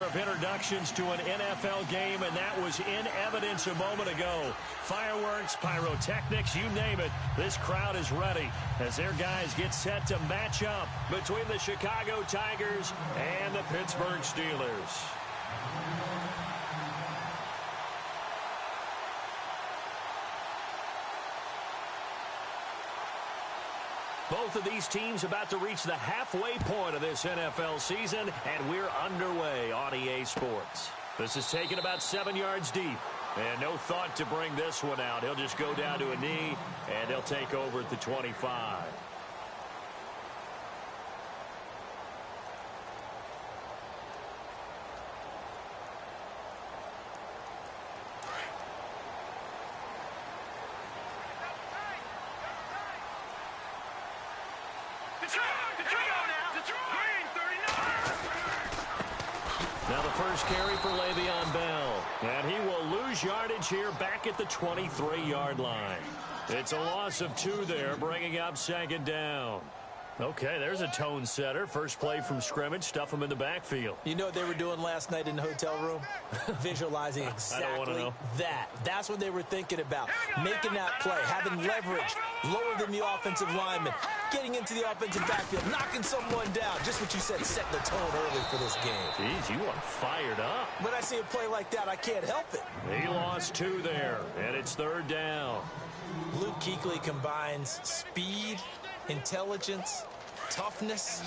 Of introductions to an NFL game, and that was in evidence a moment ago. Fireworks, pyrotechnics, you name it. This crowd is ready as their guys get set to match up between the Chicago Tigers and the Pittsburgh Steelers. Both of these teams about to reach the halfway point of this NFL season, and we're underway on EA Sports. This is taken about 7 yards deep, and no thought to bring this one out. He'll just go down to a knee, and they'll take over at the 25. Now the first carry for Le'Veon Bell. And he will lose yardage here back at the 23-yard line. It's a loss of 2 there, bringing up second down. Okay, there's a tone setter. First play from scrimmage, stuff him in the backfield. You know what they were doing last night in the hotel room? Visualizing exactly that. That's what they were thinking about. Making that play, having leverage, lower than the offensive lineman, getting into the offensive backfield, knocking someone down. Just what you said, setting the tone early for this game. Jeez, you are fired up. When I see a play like that, I can't help it. He lost 2 there, and it's third down. Luke Kuechly combines speed, intelligence, toughness,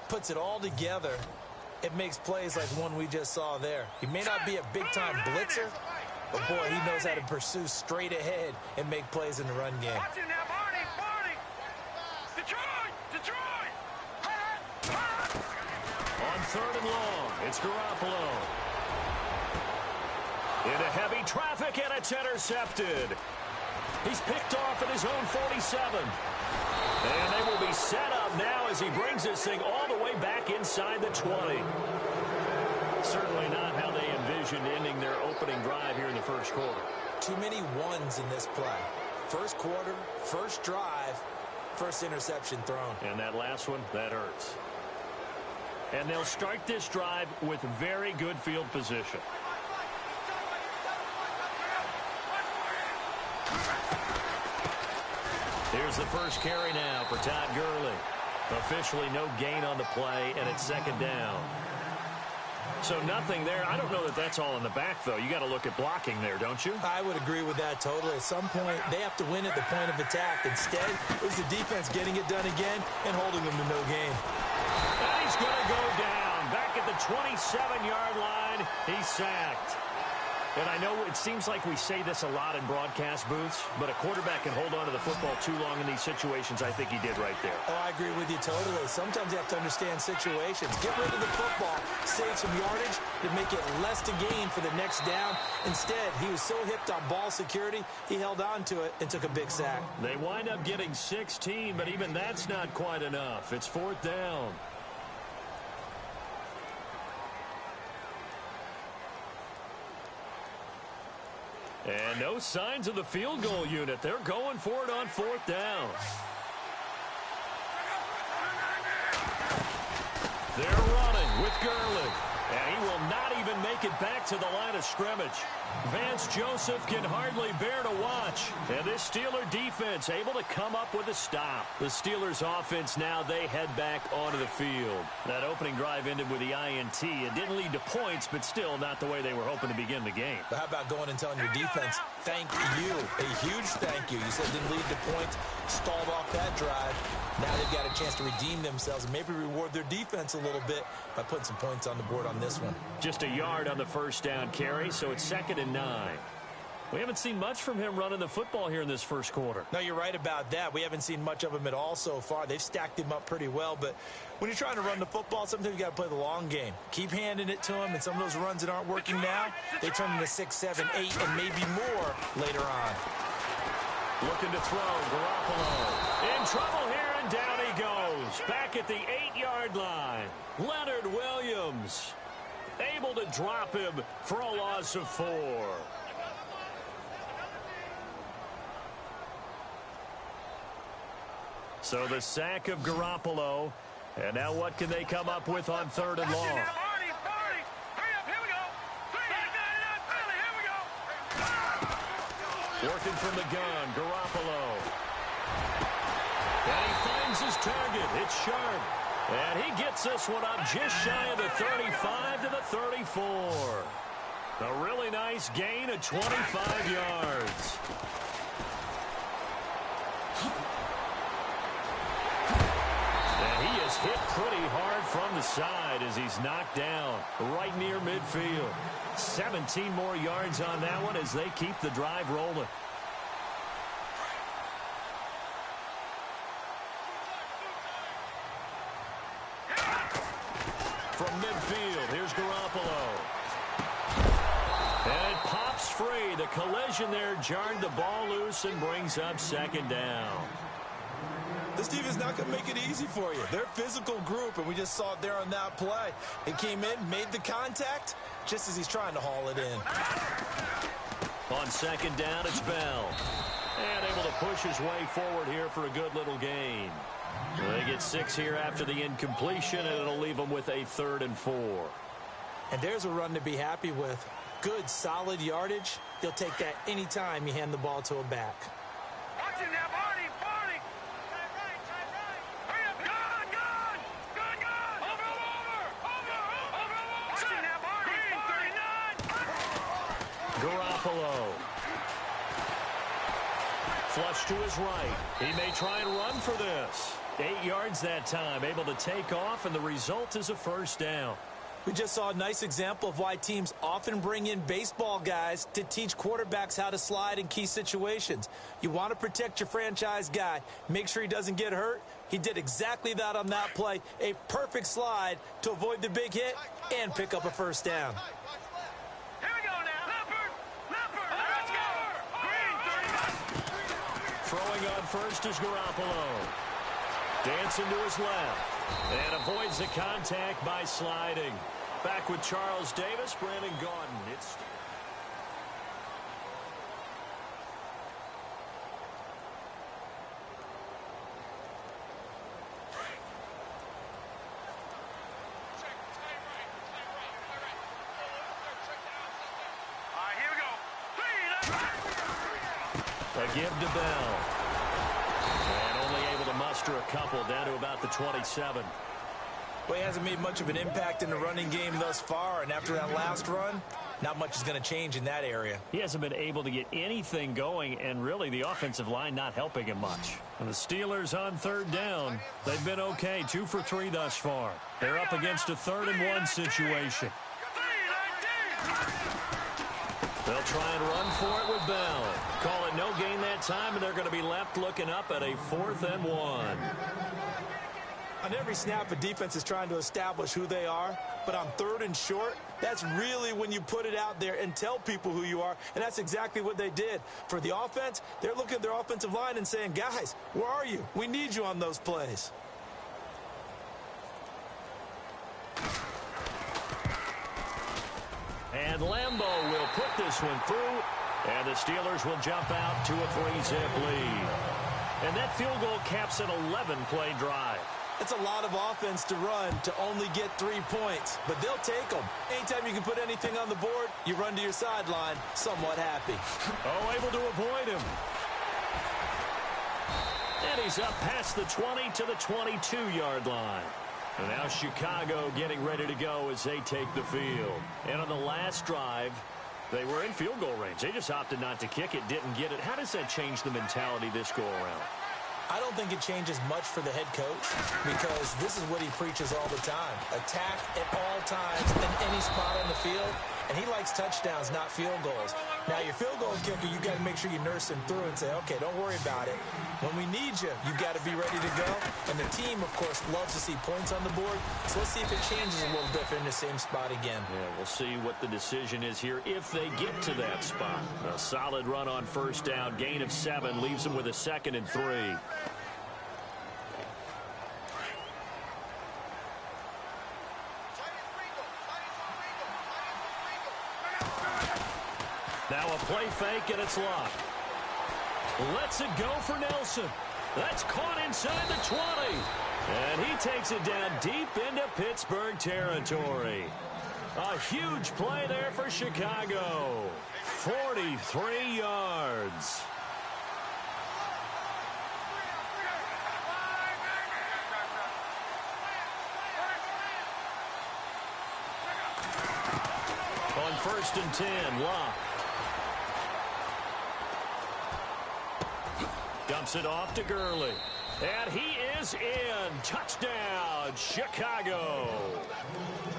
puts it all together. It makes plays like one we just saw there. He may not be a big-time blitzer, but boy, he knows how to pursue straight ahead and make plays in the run game. On third and long, it's Garoppolo. Into heavy traffic, and it's intercepted. He's picked off at his own 47. And they will be set up now as he brings this thing all the way back inside the 20. Certainly not how they envisioned ending their opening drive here in the first quarter. Too many ones in this play. First quarter, first drive, first interception thrown. And that last one, that hurts. And they'll start this drive with very good field position. Here's the first carry now for Todd Gurley. Officially no gain on the play, and it's second down. So nothing there. I don't know that that's all in the back, though. You got to look at blocking there, don't you? I would agree with that totally. At some point, they have to win at the point of attack. Instead, it was the defense getting it done again and holding them to no gain. And he's going to go down. Back at the 27-yard line, he's sacked. And I know it seems like we say this a lot in broadcast booths, but a quarterback can hold on to the football too long in these situations. I think he did right there. Oh, I agree with you totally. Sometimes you have to understand situations. Get rid of the football, save some yardage to make it less to gain for the next down. Instead, he was so hipped on ball security, he held on to it and took a big sack. They wind up getting 16, but even that's not quite enough. It's fourth down. And no signs of the field goal unit. They're going for it on fourth down. They're running with Gurley. And he will not even make it back to the line of scrimmage. Vance Joseph can hardly bear to watch. And this Steeler defense able to come up with a stop. The Steelers offense now, they head back onto the field. That opening drive ended with the INT. It didn't lead to points, but still not the way they were hoping to begin the game. But how about going and telling your defense, thank you, a huge thank you. You said it didn't lead to points, stalled off that drive. Now they've got a chance to redeem themselves and maybe reward their defense a little bit by putting some points on the board on this one. Just a yard on the first down carry, so it's 2nd and 9. We haven't seen much from him running the football here in this first quarter. No, you're right about that. We haven't seen much of him at all so far. They've stacked him up pretty well, but when you're trying to run the football, sometimes you got to play the long game. Keep handing it to him, and some of those runs that aren't working now, they turn into 6, 7, 8, and maybe more later on. Looking to throw, Garoppolo in trouble here, and down he goes. Back at the 8-yard line, Leonard Williams able to drop him for a loss of 4. So the sack of Garoppolo, and now what can they come up with on 3rd and long? Working from the gun, Garoppolo. And he finds his target. It's sharp. And he gets this one up just shy of the 35 to the 34. A really nice gain of 25 yards. And he is hit pretty hard from the side as he's knocked down right near midfield. 17 more yards on that one as they keep the drive rolling. From midfield, here's Garoppolo. And it pops free. The collision there jarred the ball loose and brings up second down. This team is not going to make it easy for you. They're a physical group, and we just saw it there on that play. It came in, made the contact, just as he's trying to haul it in. On second down, it's Bell. And able to push his way forward here for a good little gain. They get 6 here after the incompletion, and it'll leave them with a 3rd and 4. And there's a run to be happy with. Good, solid yardage. You'll take that any time you hand the ball to a back. Watching that body, body. Hurry up, gun. Over. Watching that body, 39. Garoppolo. Flush to his right. He may try and run for this. 8 yards that time, able to take off, and the result is a first down. We just saw a nice example of why teams often bring in baseball guys to teach quarterbacks how to slide in key situations. You want to protect your franchise guy. Make sure he doesn't get hurt. He did exactly that on that play. A perfect slide to avoid the big hit and pick up a first down. Here we go now. Leopard. Let's go. Green, 39. Throwing on first is Garoppolo. Dancing to his left. And avoids the contact by sliding. Back with Charles Davis, Brandon Gaudin. It's... All right, here we go. A give to Bell. And only able to muster a couple down to about the 27. Well, he hasn't made much of an impact in the running game thus far, and after that last run, not much is going to change in that area. He hasn't been able to get anything going, and really the offensive line not helping him much. And the Steelers on 3rd down, they've been okay, 2 for 3 thus far. They're up against a 3rd and 1 situation. They'll try and run for it with Bell. Call it no gain that time, and they're going to be left looking up at a 4th and 1. On every snap, a defense is trying to establish who they are, but on 3rd and short, that's really when you put it out there and tell people who you are, and that's exactly what they did. For the offense, they're looking at their offensive line and saying, guys, where are you? We need you on those plays. And Lambeau will put this one through, and the Steelers will jump out to a 3-zip lead. And that field goal caps an 11-play drive. It's a lot of offense to run to only get 3 points, but they'll take them. Anytime you can put anything on the board, you run to your sideline somewhat happy. Oh, able to avoid him. And he's up past the 20 to the 22-yard line. And now Chicago getting ready to go as they take the field. And on the last drive, they were in field goal range. They just opted not to kick it, didn't get it. How does that change the mentality this go-around? I don't think it changes much for the head coach because this is what he preaches all the time. Attack at all times in any spot on the field, and he likes touchdowns, not field goals. Now, your field goal kicker, you got to make sure you nurse him through and say, okay, don't worry about it. When we need you, you've got to be ready to go. And the team, of course, loves to see points on the board. So let's see if it changes a little bit if they're in the same spot again. Yeah, we'll see what the decision is here if they get to that spot. A solid run on first down, gain of 7, leaves them with a 2nd and 3. Now a play fake, and it's locked. Lets it go for Nelson. That's caught inside the 20. And he takes it down deep into Pittsburgh territory. A huge play there for Chicago. 43 yards. On 1st and 10, Locke. Dumps it off to Gurley. And he is in. Touchdown, Chicago.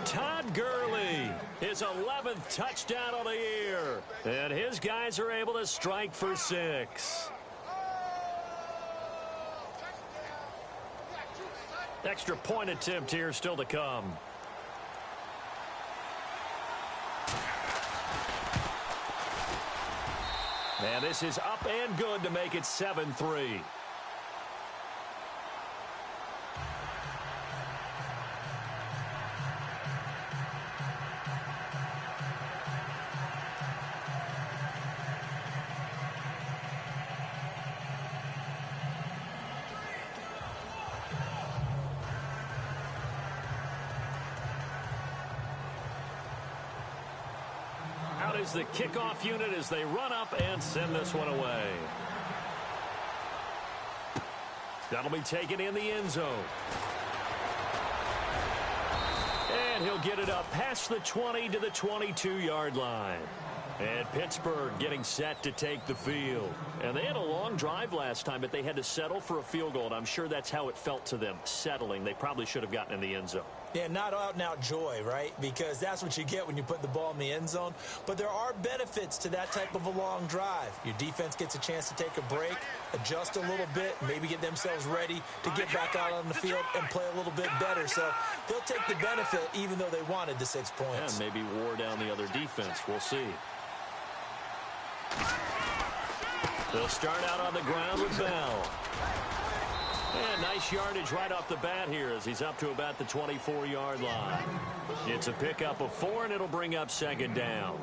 Todd Gurley, his 11th touchdown of the year. And his guys are able to strike for 6. Extra point attempt here still to come. And this is up and good to make it 7-3. Out is the kickoff unit as they run up and send this one away. That'll be taken in the end zone. And he'll get it up past the 20 to the 22-yard line. And Pittsburgh getting set to take the field. And they had a long drive last time, but they had to settle for a field goal. And I'm sure that's how it felt to them, settling. They probably should have gotten in the end zone. Yeah, not out-and-out joy, right? Because that's what you get when you put the ball in the end zone. But there are benefits to that type of a long drive. Your defense gets a chance to take a break, adjust a little bit, maybe get themselves ready to get back out on the field and play a little bit better. So they'll take the benefit even though they wanted the 6 points. Yeah, maybe wore down the other defense. We'll see. They'll start out on the ground with Bell. And nice yardage right off the bat here as he's up to about the 24-yard line. It's a pickup of 4, and it'll bring up 2nd down.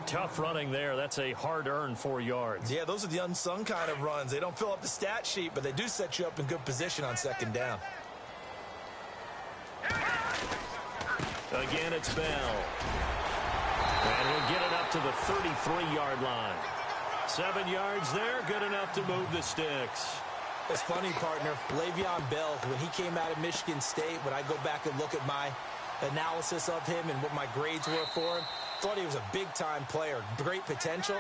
Tough running there. That's a hard-earned 4 yards. Yeah, those are the unsung kind of runs. They don't fill up the stat sheet, but they do set you up in good position on 2nd down. Again, it's Bell. And he'll get it up to the 33-yard line. 7 yards there, good enough to move the sticks. It's funny, partner. Le'Veon Bell, when he came out of Michigan State, when I go back and look at my analysis of him and what my grades were for him, thought he was a big-time player, great potential,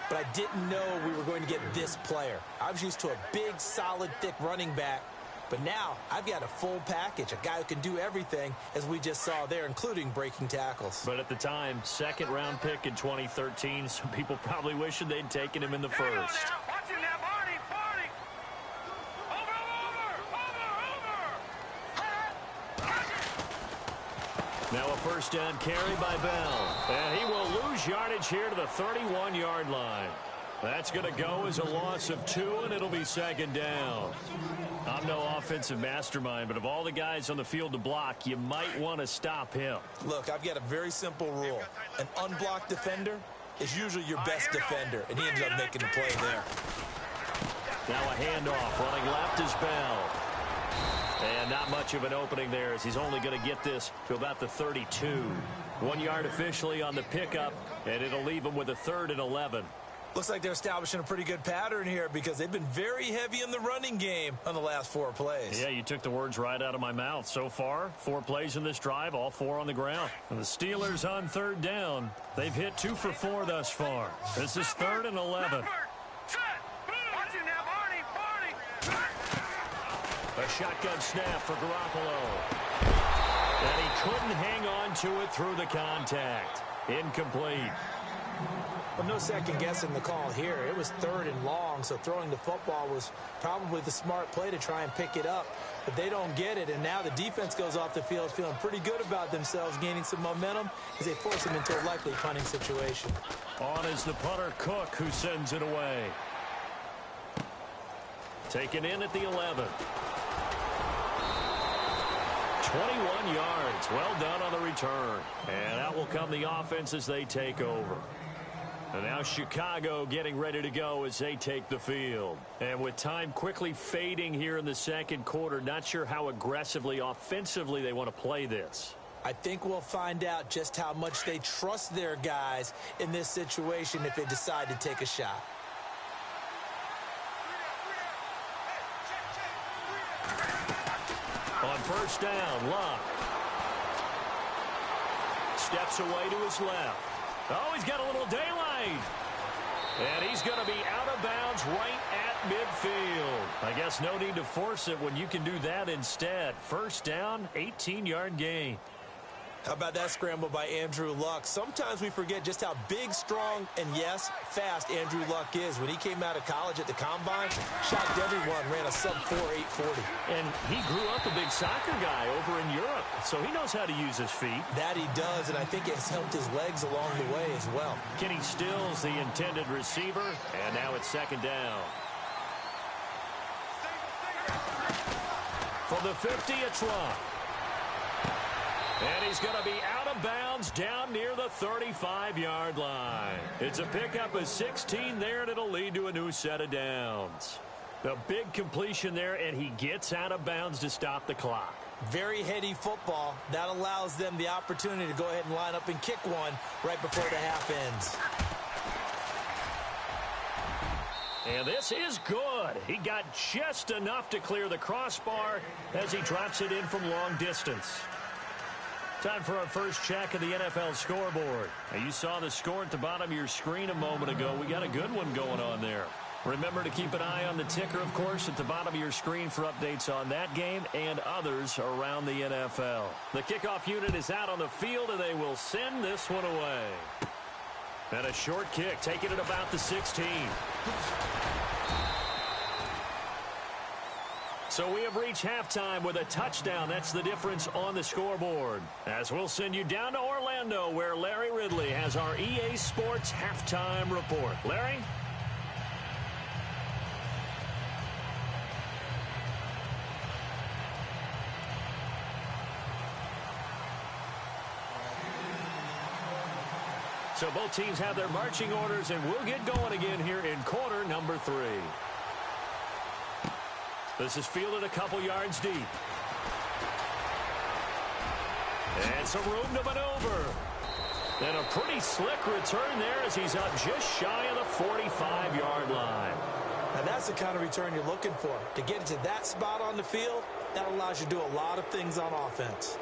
but I didn't know we were going to get this player. I was used to a big, solid, thick running back, but now I've got a full package, a guy who can do everything, as we just saw there, including breaking tackles. But at the time, 2nd-round pick in 2013, some people probably wishing they'd taken him in the 1st. Now a 1st down carry by Bell. And he will lose yardage here to the 31-yard line. That's going to go as a loss of 2, and it'll be 2nd down. I'm no offensive mastermind, but of all the guys on the field to block, you might want to stop him. Look, I've got a very simple rule. An unblocked defender is usually your best defender, and he ended up making the play there. Now a handoff. Running left is Bell. And not much of an opening there as he's only going to get this to about the 32. 1 yard officially on the pickup, and it'll leave him with a 3rd and 11. Looks like they're establishing a pretty good pattern here because they've been very heavy in the running game on the last 4 plays. Yeah, you took the words right out of my mouth. So far, 4 plays in this drive, all 4 on the ground. And the Steelers on 3rd down. They've hit 2 for 4 thus far. This is 3rd and 11. A shotgun snap for Garoppolo. And he couldn't hang on to it through the contact. Incomplete. Well, no second guessing the call here. It was 3rd and long, so throwing the football was probably the smart play to try and pick it up. But they don't get it, and now the defense goes off the field feeling pretty good about themselves, gaining some momentum as they force them into a likely punting situation. On is the punter, Cook, who sends it away. Taken in at the 11. 21 yards. Well done on the return. And out will come the offense as they take over. And now Chicago getting ready to go as they take the field. And with time quickly fading here in the 2nd quarter, not sure how aggressively, offensively they want to play this. I think we'll find out just how much they trust their guys in this situation if they decide to take a shot. On first down, Luck steps away to his left. Oh, he's got a little daylight. And he's going to be out of bounds right at midfield. I guess no need to force it when you can do that instead. First down, 18-yard gain. How about that scramble by Andrew Luck? Sometimes we forget just how big, strong, and yes, fast Andrew Luck is. When he came out of college at the Combine, shocked everyone, ran a sub-4 840. And he grew up a big soccer guy over in Europe, so he knows how to use his feet. That he does, and I think it's helped his legs along the way as well. Kenny Stills, the intended receiver, and now it's second down. For the 50, it's Luck. And he's going to be out of bounds down near the 35-yard line. It's a pickup of 16 there, and it'll lead to a new set of downs. A big completion there, and he gets out of bounds to stop the clock. Very heady football. That allows them the opportunity to go ahead and line up and kick one right before the half ends. And this is good. He got just enough to clear the crossbar as he drops it in from long distance. Time for our first check of the NFL scoreboard. Now, you saw the score at the bottom of your screen a moment ago. We got a good one going on there. Remember to keep an eye on the ticker, of course, at the bottom of your screen for updates on that game and others around the NFL. The kickoff unit is out on the field, and they will send this one away. And a short kick, taking it about the 16. So we have reached halftime with a touchdown. That's the difference on the scoreboard. As we'll send you down to Orlando, where Larry Ridley has our EA Sports halftime report. Larry? So both teams have their marching orders, and we'll get going again here in quarter number 3. This is fielded a couple yards deep. And some room to maneuver. And a pretty slick return there as he's up just shy of the 45-yard line. Now that's the kind of return you're looking for. To get to that spot on the field, that allows you to do a lot of things on offense.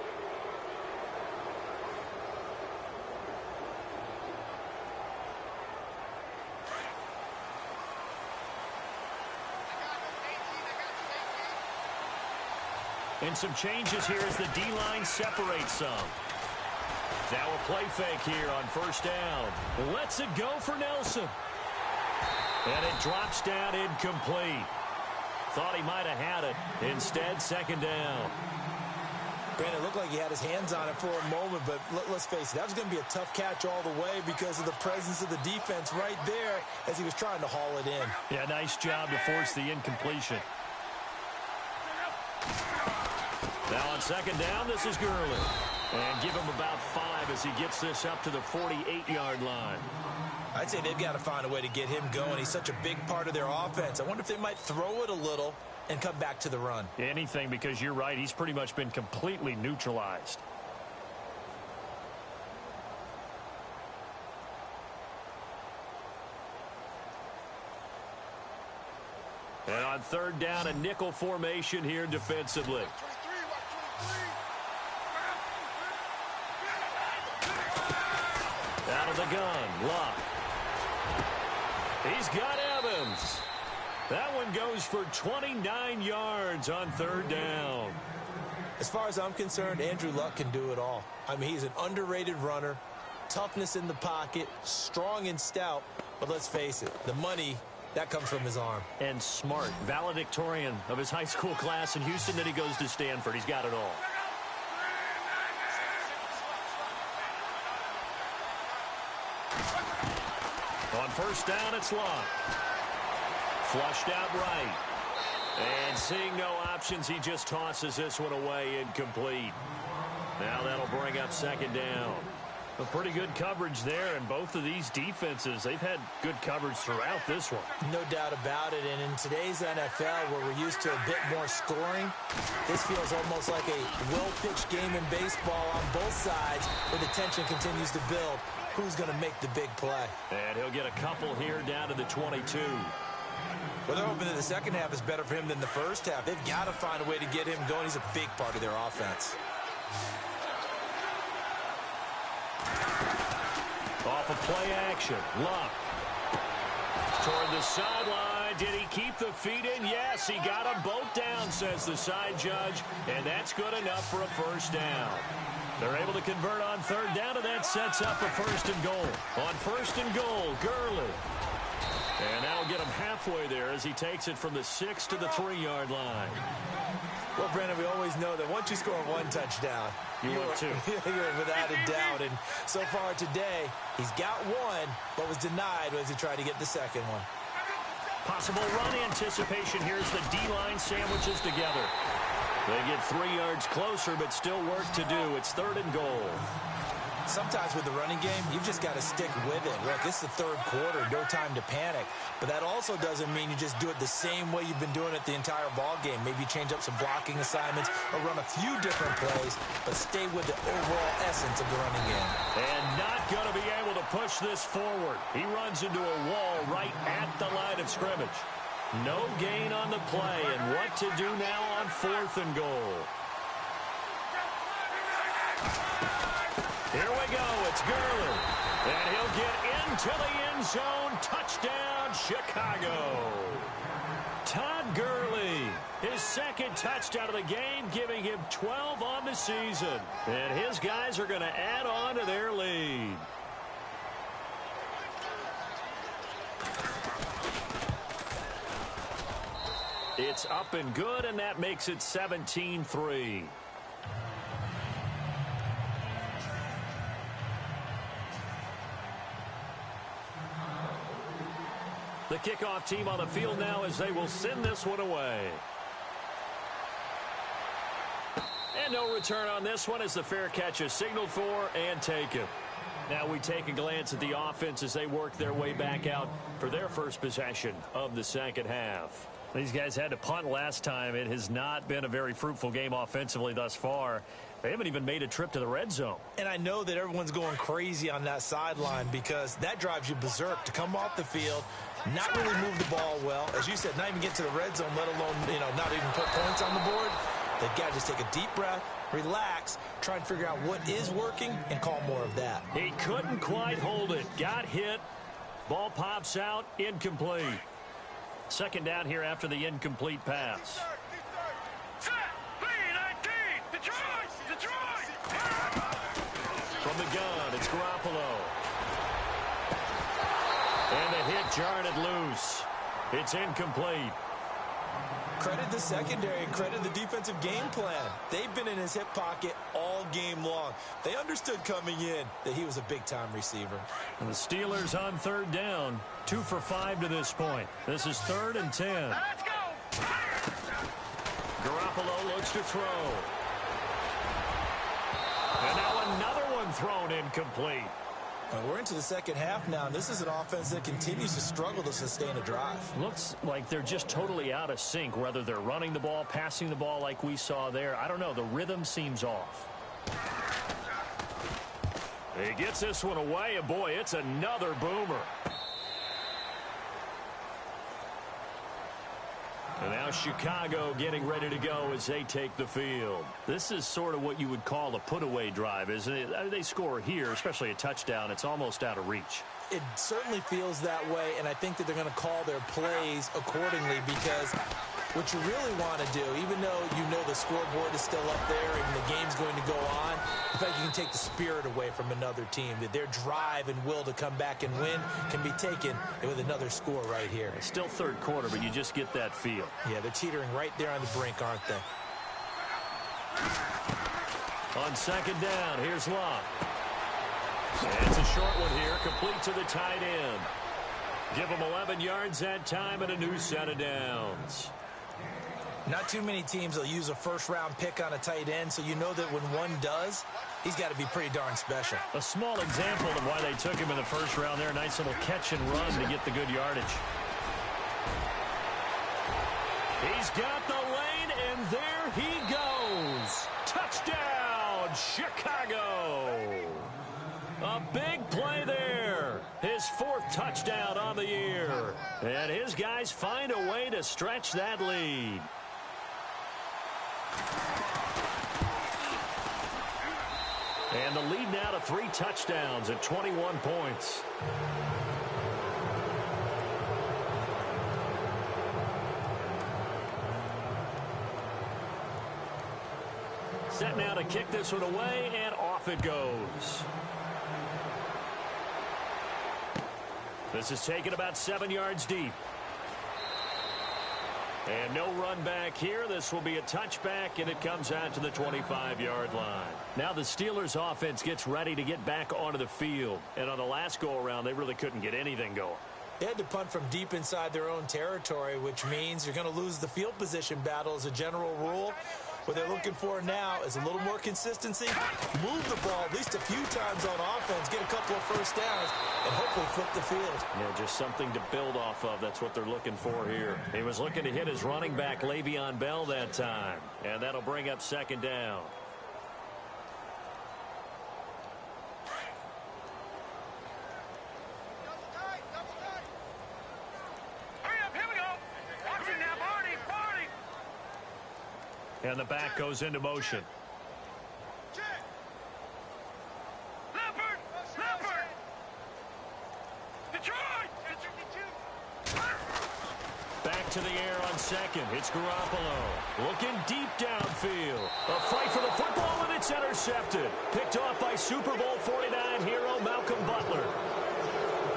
And some changes here as the D-line separates some. Now a play fake here on first down. Lets it go for Nelson. And it drops down incomplete. Thought he might have had it. Instead, second down. Brandon, it looked like he had his hands on it for a moment, but let's face it, that was going to be a tough catch all the way because of the presence of the defense right there as he was trying to haul it in. Yeah, nice job to force the incompletion. Now on second down, this is Gurley. And give him about 5 as he gets this up to the 48-yard line. I'd say they've got to find a way to get him going. He's such a big part of their offense. I wonder if they might throw it a little and come back to the run. Anything, because you're right. He's pretty much been completely neutralized. And on third down, a nickel formation here defensively. Out of the gun, Luck. He's got Evans. That one goes for 29 yards on third down. As far as I'm concerned, Andrew Luck can do it all. I mean, he's an underrated runner, toughness in the pocket, strong and stout. But let's face it, the money, that comes from his arm. And smart, valedictorian of his high school class in Houston, then he goes to Stanford. He's got it all. On first down, it's Luck. Flushed out right. And seeing no options, he just tosses this one away incomplete. Now that'll bring up second down. A pretty good coverage there, and both of these defenses, they've had good coverage throughout this one. No doubt about it, and in today's NFL, where we're used to a bit more scoring, this feels almost like a well-pitched game in baseball on both sides, where the tension continues to build. Who's going to make the big play? And he'll get a couple here down to the 22. Well, they're hoping that the second half is better for him than the first half. They've got to find a way to get him going. He's a big part of their offense. Off of play action, Luck. Toward the sideline, did he keep the feet in? Yes, he got them both down, says the side judge, and that's good enough for a first down. They're able to convert on third down, and that sets up a first and goal. On first and goal, Gurley. And that'll get him halfway there as he takes it from the 6 to the 3-yard line. Well, Brandon, we always know that once you score one touchdown, you're without a doubt. And so far today, he's got one, but was denied as he tried to get the second one. Possible run anticipation. Here's the D-line sandwiches together. They get 3 yards closer, but still work to do. It's third and goal. Sometimes with the running game, you've just got to stick with it. Look, it's the third quarter, no time to panic. But that also doesn't mean you just do it the same way you've been doing it the entire ball game. Maybe change up some blocking assignments or run a few different plays, but stay with the overall essence of the running game. And not going to be able to push this forward. He runs into a wall right at the line of scrimmage. No gain on the play, and what to do now on fourth and goal. Here we go. It's Gurley. And he'll get into the end zone. Touchdown, Chicago. Todd Gurley, his second touchdown of the game, giving him 12 on the season. And his guys are going to add on to their lead. It's up and good, and that makes it 17-3. The kickoff team on the field now as they will send this one away. And no return on this one as the fair catch is signaled for and taken. Now we take a glance at the offense as they work their way back out for their first possession of the second half. These guys had to punt last time. It has not been a very fruitful game offensively thus far. They haven't even made a trip to the red zone. And I know that everyone's going crazy on that sideline because that drives you berserk to come off the field, not really move the ball well. As you said, not even get to the red zone, let alone, not even put points on the board. They've got to just take a deep breath, relax, try and figure out what is working, and call more of that. He couldn't quite hold it. Got hit. Ball pops out. Incomplete. Second down here after the incomplete pass. From the gun, it's Garoppolo. And the hit jarred it loose. It's incomplete. Credit the secondary and credit the defensive game plan. They've been in his hip pocket all game long. They understood coming in that he was a big-time receiver. And the Steelers on third down. 2 for 5 to this point. This is 3rd and 10. Let's go! Garoppolo looks to throw. And now another one thrown incomplete. We're into the second half now, and this is an offense that continues to struggle to sustain a drive. Looks like they're just totally out of sync, whether they're running the ball, passing the ball like we saw there. I don't know. The rhythm seems off. He gets this one away, and boy, it's another boomer. And now Chicago getting ready to go as they take the field. This is sort of what you would call a put-away drive, isn't it? They score here, especially a touchdown. It's almost out of reach. It certainly feels that way, and I think that they're going to call their plays accordingly because what you really want to do, even though you know the scoreboard is still up there and the game's going to go on, in fact, you can take the spirit away from another team. That their drive and will to come back and win can be taken with another score right here. It's still third quarter, but you just get that feel. Yeah, they're teetering right there on the brink, aren't they? On second down, here's Luck. And it's a short one here, complete to the tight end. Give them 11 yards that time and a new set of downs. Not too many teams will use a first-round pick on a tight end, so you know that when one does, he's got to be pretty darn special. A small example of why they took him in the first round there. Nice little catch and run to get the good yardage. He's got the lane, and there he goes. Touchdown, Chicago. A big play there. His fourth touchdown on the year. And his guys find a way to stretch that lead. And the lead now to 3 touchdowns at 21 points. Set now to kick this one away, and off it goes. This is taken about 7 yards deep. And no run back here. This will be a touchback, and it comes out to the 25-yard line. Now the Steelers' offense gets ready to get back onto the field. And on the last go-around, they really couldn't get anything going. They had to punt from deep inside their own territory, which means you're going to lose the field position battle as a general rule. What they're looking for now is a little more consistency, move the ball at least a few times on offense, get a couple of first downs, and hopefully flip the field. Yeah, just something to build off of. That's what they're looking for here. He was looking to hit his running back, Le'Veon Bell, that time. And that'll bring up second down. And the back goes into motion. Leopard! Leopard! Detroit! Back to the air on second. It's Garoppolo. Looking deep downfield. A fight for the football, and it's intercepted. Picked off by Super Bowl 49 hero Malcolm Butler.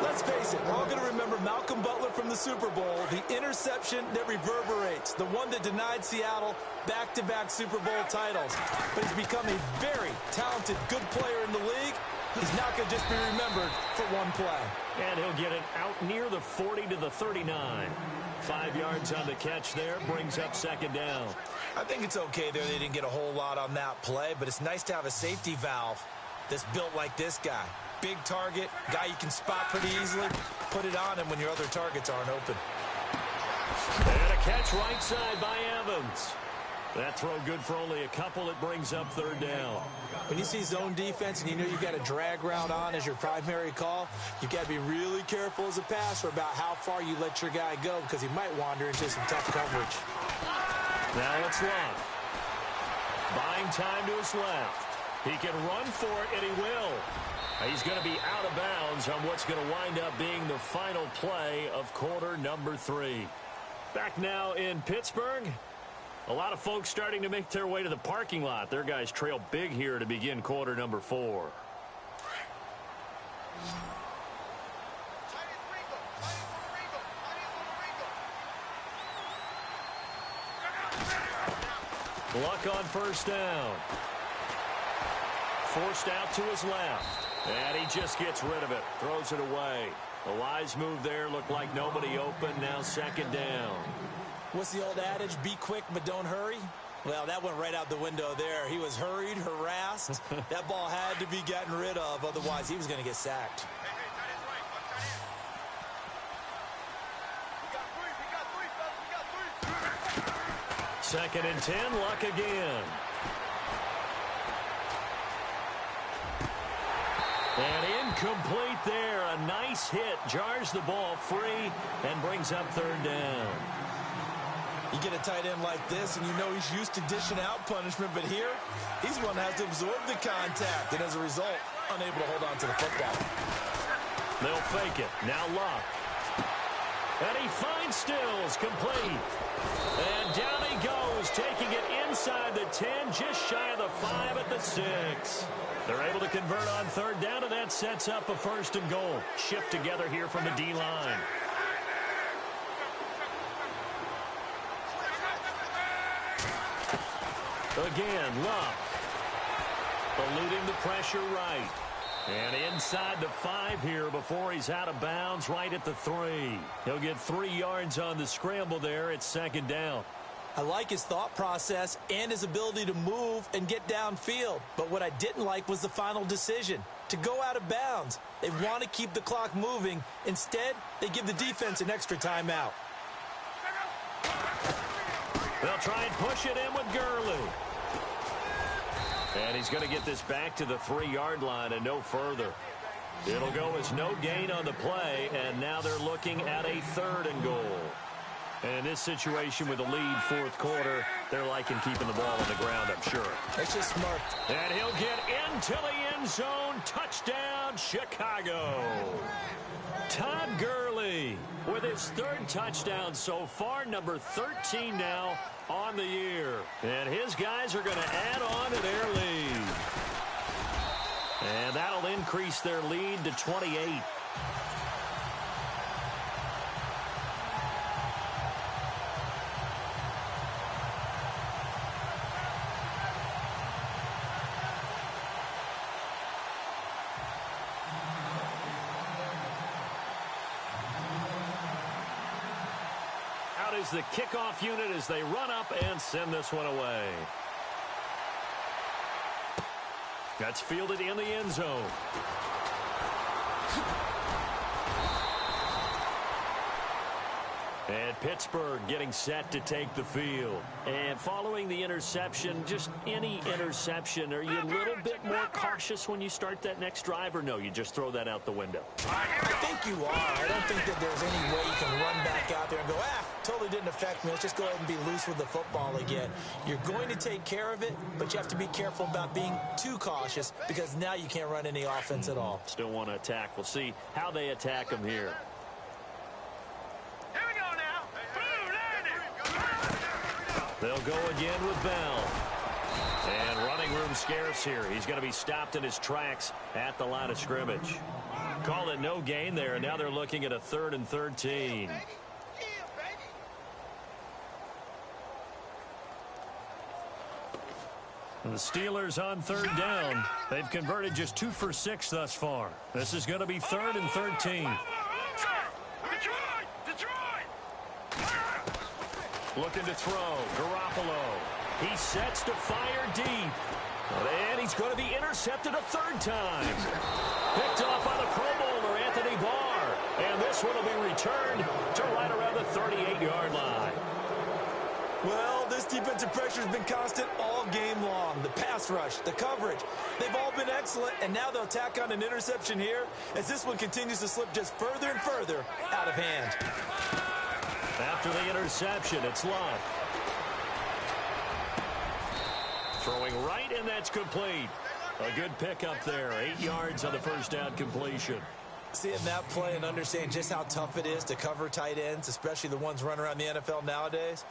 Let's face it, we're all going to remember Malcolm Butler from the Super Bowl, the interception that reverberates, the one that denied Seattle back-to-back Super Bowl titles. But he's become a very talented, good player in the league. He's not going to just be remembered for one play. And he'll get it out near the 40 to the 39. 5 yards on the catch there, brings up second down. I think it's okay there. They didn't get a whole lot on that play, but it's nice to have a safety valve that's built like this guy. Big target, guy you can spot pretty easily. Put it on him when your other targets aren't open. And a catch right side by Evans. That throw good for only a couple. It brings up third down. When you see zone defense and you know you've got a drag route on as your primary call, you've got to be really careful as a passer about how far you let your guy go because he might wander into some tough coverage. Now it's Love. Buying time to his left. He can run for it, and he will. He's going to be out of bounds on what's going to wind up being the final play of quarter number 3. Back now in Pittsburgh. A lot of folks starting to make their way to the parking lot. Their guys trail big here to begin quarter number 4. Luck on first down. Forced out to his left. And he just gets rid of it. Throws it away. A wise move there. Looked like nobody open. Now second down. What's the old adage? Be quick, but don't hurry. Well, that went right out the window there. He was hurried, harassed. That ball had to be gotten rid of. Otherwise, he was going to get sacked. Second and 10. Luck again. And incomplete there. A nice hit. Jars the ball free and brings up third down. You get a tight end like this, and you know he's used to dishing out punishment, but here, he's one that has to absorb the contact, and as a result, unable to hold on to the football. They'll fake it. Now Luck. And he finds Stills, complete. And down he goes, taking it inside the 10, just shy of the 5 at the 6. They're able to convert on third down, and that sets up a first and goal. Shift together here from the D-line. Again, Luck. Eluding the pressure right. And inside the 5 here before he's out of bounds right at the 3. He'll get 3 yards on the scramble there. It's second down. I like his thought process and his ability to move and get downfield. But what I didn't like was the final decision, to go out of bounds. They want to keep the clock moving. Instead, they give the defense an extra timeout. They'll try and push it in with Gurley. And he's going to get this back to the 3-yard line and no further. It'll go as no gain on the play, and now they're looking at a 3rd and goal. And in this situation with the lead 4th quarter, they're liking keeping the ball on the ground, I'm sure. It's just smart. And he'll get into the end zone. Touchdown, Chicago. Todd Gurley with his 3rd touchdown so far, number 13 now on the year. And his guys are going to add on to their lead. And that'll increase their lead to 28. Out is the kickoff unit as they run up and send this one away. That's fielded in the end zone. And Pittsburgh getting set to take the field. And following the interception, just any interception, are you a little bit more cautious when you start that next drive, or no, you just throw that out the window? I think you are. I don't think that there's any way you can run back out there and go, totally didn't affect me. Let's just go ahead and be loose with the football again. You're going to take care of it, but you have to be careful about being too cautious because now you can't run any offense at all. Still want to attack. We'll see how they attack them here. They'll go again with Bell. And running room scarce here. He's going to be stopped in his tracks at the line of scrimmage. Call it no gain there, and now they're looking at a 3rd and 13. The Steelers on 3rd down. They've converted just 2 for 6 thus far. This is going to be 3rd and 13. Looking to throw. Garoppolo. He sets to fire deep. And he's going to be intercepted a 3rd time. Picked off by the Pro Bowler, Anthony Barr. And this one will be returned to right around the 38-yard line. Well, this defensive pressure has been constant all game long. The pass rush, the coverage, they've all been excellent, and now they'll tack on an interception here as this one continues to slip just further and further out of hand. After the interception, it's Love. Throwing right, and that's complete. A good pickup there. 8 yards on the first down completion. Seeing that play and understanding just how tough it is to cover tight ends, especially the ones running around the NFL nowadays,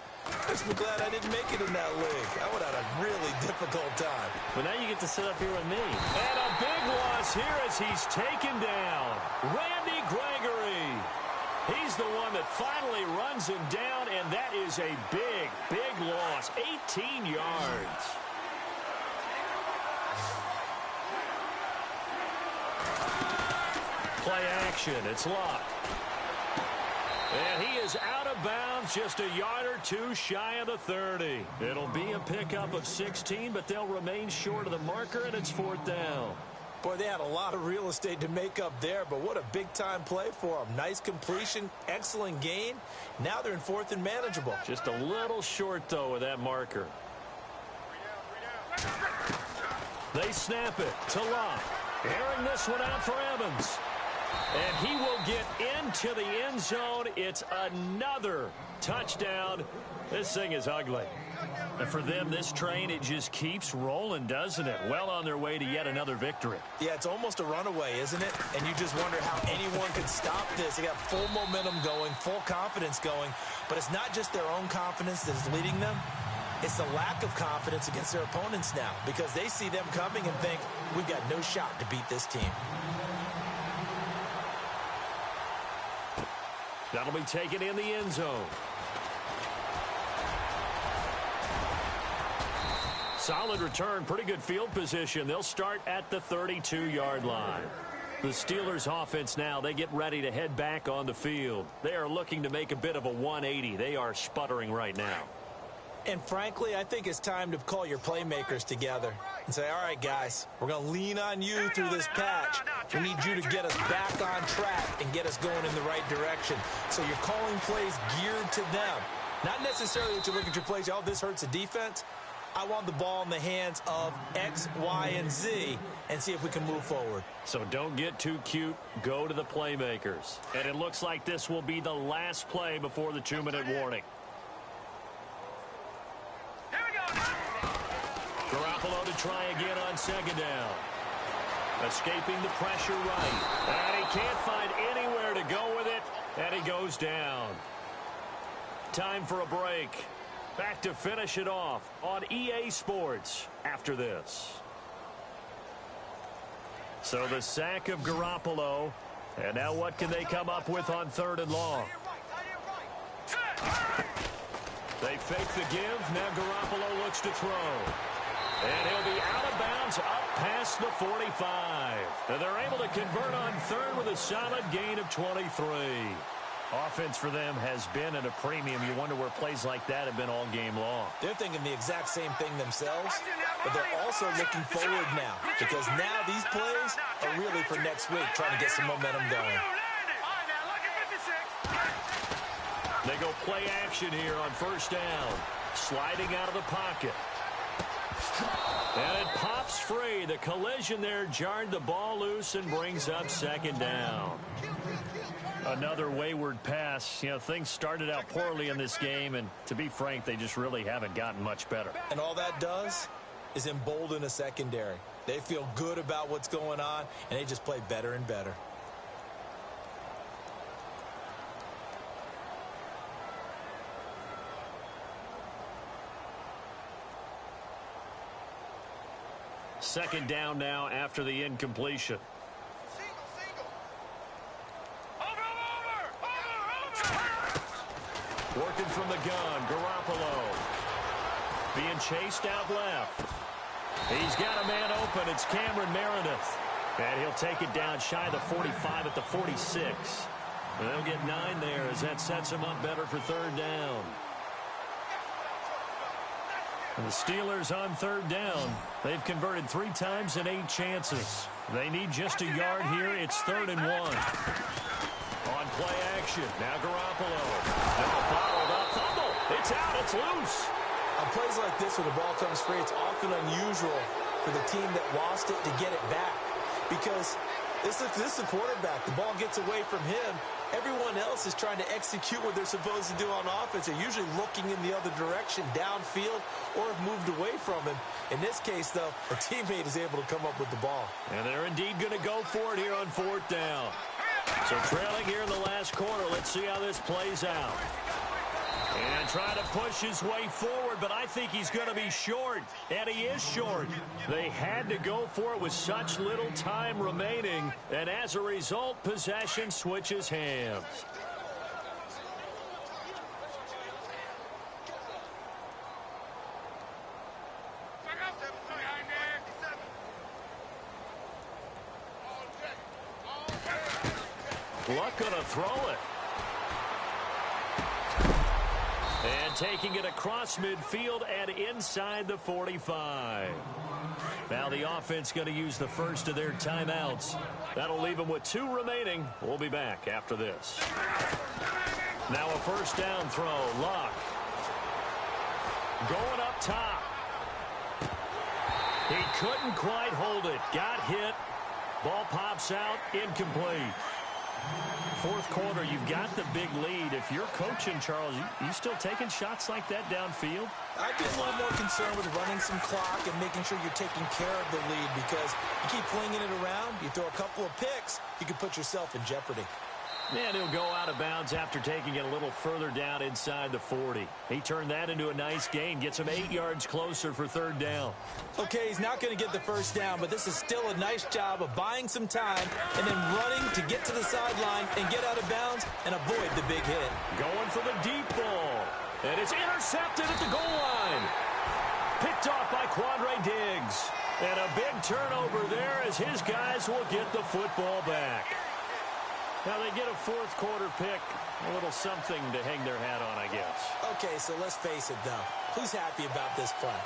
makes me glad I didn't make it in that league. I would have had a really difficult time. But now you get to sit up here with me. And a big loss here as he's taken down. Randy Gregory. He's the one that finally runs him down, and that is a big, big loss. 18 yards. Play action. It's Locke. And he is out of bounds, just a yard or two shy of the 30. It'll be a pickup of 16, but they'll remain short of the marker, and it's 4th down. Boy, they had a lot of real estate to make up there, but what a big-time play for them. Nice completion, excellent gain. Now they're in 4th and manageable. Just a little short, though, with that marker. They snap it to Locke. Airing this one out for Evans. And he will get into the end zone. It's another touchdown. This thing is ugly. And for them, this train, it just keeps rolling, doesn't it? Well on their way to yet another victory. Yeah, it's almost a runaway, isn't it? And you just wonder how anyone could stop this. They got full momentum going, full confidence going. But it's not just their own confidence that's leading them. It's the lack of confidence against their opponents now because they see them coming and think, we've got no shot to beat this team. That'll be taken in the end zone. Solid return, pretty good field position. They'll start at the 32-yard line. The Steelers offense now, they get ready to head back on the field. They are looking to make a bit of a 180. They are sputtering right now. And frankly, I think it's time to call your playmakers together and say, all right, guys, we're going to lean on you through this patch. We need you to get us back on track and get us going in the right direction. So you're calling plays geared to them. Not necessarily that you look at your plays, oh, this hurts the defense. I want the ball in the hands of X, Y, and Z and see if we can move forward. So don't get too cute. Go to the playmakers. And it looks like this will be the last play before the 2-minute warning. Garoppolo to try again on second down. Escaping the pressure right. And he can't find anywhere to go with it. And he goes down. Time for a break. Back to finish it off on EA Sports after this. So the sack of Garoppolo. And now what can they come up with on 3rd and long? They fake the give. Now Garoppolo looks to throw. And he'll be out of bounds up past the 45. And they're able to convert on 3rd with a solid gain of 23. Offense for them has been at a premium. You wonder where plays like that have been all game long. They're thinking the exact same thing themselves, but they're also looking forward now because now these plays are really for next week, trying to get some momentum going. They go play action here on 1st down. Sliding out of the pocket. And it pops free. The collision there jarred the ball loose and brings up 2nd down. Another wayward pass. You know, things started out poorly in this game, and to be frank, they just really haven't gotten much better. And all that does is embolden a secondary. They feel good about what's going on, and they just play better and better. Second down now after the incompletion. Working from the gun, Garoppolo. Being chased out left. He's got a man open. It's Cameron Meredith. And he'll take it down shy of the 45 at the 46. And they'll get 9 there as that sets him up better for 3rd down. And the Steelers on 3rd down. They've converted 3 times in 8 chances. They need just a yard here. It's 3rd and 1. On play action. Now Garoppolo. Now bottled up. Fumble. It's out. It's loose. On plays like this where the ball comes free, it's often unusual for the team that lost it to get it back. Because this is the quarterback. The ball gets away from him. Everyone else is trying to execute what they're supposed to do on offense. They're usually looking in the other direction, downfield, or have moved away from him. In this case, though, a teammate is able to come up with the ball. And they're indeed going to go for it here on 4th down. So trailing here in the last quarter. Let's see how this plays out. And trying to push his way forward, but I think he's going to be short. And he is short. They had to go for it with such little time remaining. And as a result, possession switches hands. Luck going to throw it. And taking it across midfield and inside the 45. Now the offense going to use the first of their timeouts. That'll leave them with 2 remaining. We'll be back after this. Now a 1st down throw. Luck. Going up top. He couldn't quite hold it. Got hit. Ball pops out. Incomplete. 4th quarter, you've got the big lead. If you're coaching, Charles, you still taking shots like that downfield? I'd be a little more concerned with running some clock and making sure you're taking care of the lead because you keep flinging it around, you throw a couple of picks, you can put yourself in jeopardy. And he'll go out of bounds after taking it a little further down inside the 40. He turned that into a nice gain, gets him 8 yards closer for 3rd down. Okay, he's not going to get the 1st down, but this is still a nice job of buying some time and then running to get to the sideline and get out of bounds and avoid the big hit. Going for the deep ball. And it's intercepted at the goal line. Picked off by Quandre Diggs. And a big turnover there as his guys will get the football back. Now they get a fourth quarter pick. A little something to hang their hat on, I guess. Okay, so let's face it, though. Who's happy about this play?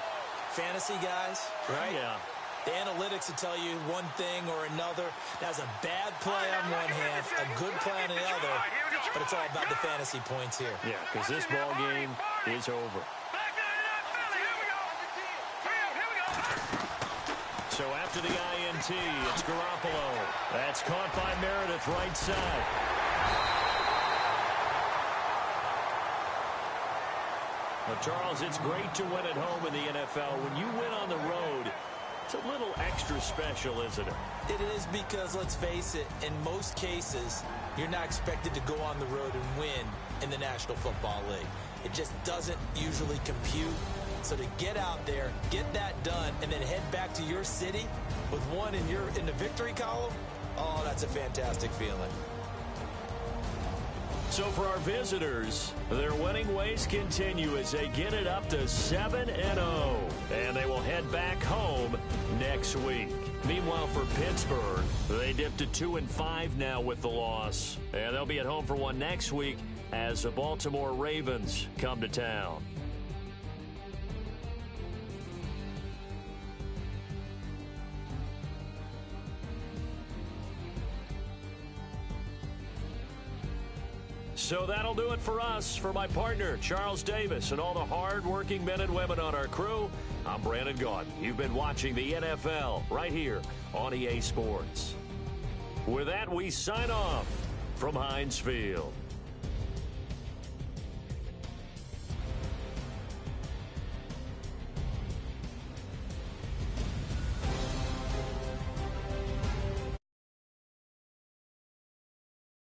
Fantasy guys, right? Yeah. The analytics will tell you one thing or another. That's a bad play on one hand, a good play on the other, but it's all about the fantasy points here. Yeah, because this ball game is over. So after the INT, it's Garoppolo. That's caught by Meredith right side. Well, Charles, it's great to win at home in the NFL. When you win on the road, it's a little extra special, isn't it? It is because, let's face it, in most cases, you're not expected to go on the road and win in the National Football League. It just doesn't usually compute. So to get out there, get that done, and then head back to your city with one in the victory column, oh, that's a fantastic feeling. So for our visitors, their winning ways continue as they get it up to 7-0. And they will head back home next week. Meanwhile, for Pittsburgh, they dipped to 2-5 now with the loss. And they'll be at home for one next week as the Baltimore Ravens come to town. So that'll do it for us. For my partner, Charles Davis, and all the hard-working men and women on our crew, I'm Brandon Gaudin. You've been watching the NFL right here on EA Sports. With that, we sign off from Heinz Field.